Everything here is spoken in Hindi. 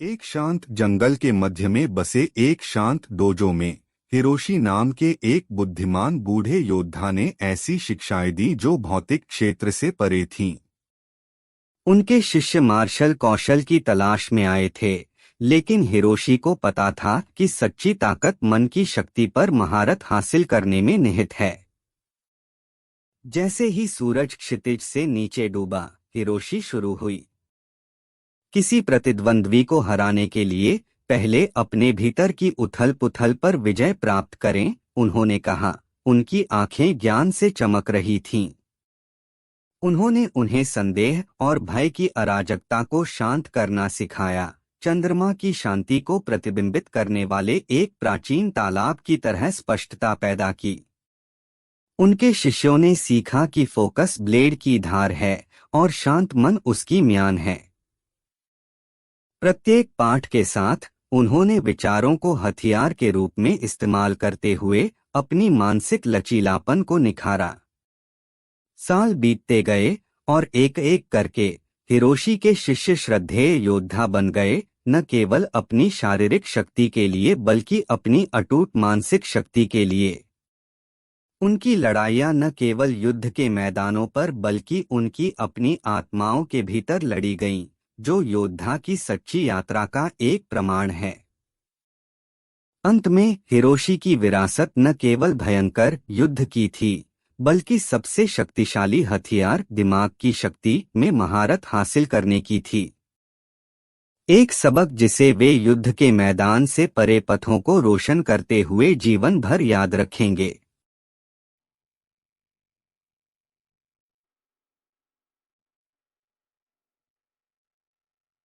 एक शांत जंगल के मध्य में बसे एक शांत डोजो में हिरोशी नाम के एक बुद्धिमान बूढ़े योद्धा ने ऐसी शिक्षाएं दी जो भौतिक क्षेत्र से परे थीं। उनके शिष्य मार्शल कौशल की तलाश में आए थे, लेकिन हिरोशी को पता था कि सच्ची ताकत मन की शक्ति पर महारत हासिल करने में निहित है। जैसे ही सूरज क्षितिज से नीचे डूबा, हिरोशी शुरू हुई। किसी प्रतिद्वंद्वी को हराने के लिए पहले अपने भीतर की उथल-पुथल पर विजय प्राप्त करें, उन्होंने कहा। उनकी आंखें ज्ञान से चमक रही थीं। उन्होंने उन्हें संदेह और भय की अराजकता को शांत करना सिखाया, चंद्रमा की शांति को प्रतिबिंबित करने वाले एक प्राचीन तालाब की तरह स्पष्टता पैदा की। उनके शिष्यों ने सीखा कि फोकस ब्लेड की धार है और शांत मन उसकी म्यान है। प्रत्येक पाठ के साथ उन्होंने विचारों को हथियार के रूप में इस्तेमाल करते हुए अपनी मानसिक लचीलापन को निखारा। साल बीतते गए और एक एक करके हिरोशी के शिष्य श्रद्धेय योद्धा बन गए, न केवल अपनी शारीरिक शक्ति के लिए बल्कि अपनी अटूट मानसिक शक्ति के लिए। उनकी लड़ाइयाँ न केवल युद्ध के मैदानों पर बल्कि उनकी अपनी आत्माओं के भीतर लड़ी गईं, जो योद्धा की सच्ची यात्रा का एक प्रमाण है। अंत में हिरोशी की विरासत न केवल भयंकर युद्ध की थी, बल्कि सबसे शक्तिशाली हथियार दिमाग की शक्ति में महारत हासिल करने की थी। एक सबक जिसे वे युद्ध के मैदान से परे पथों को रोशन करते हुए जीवन भर याद रखेंगे।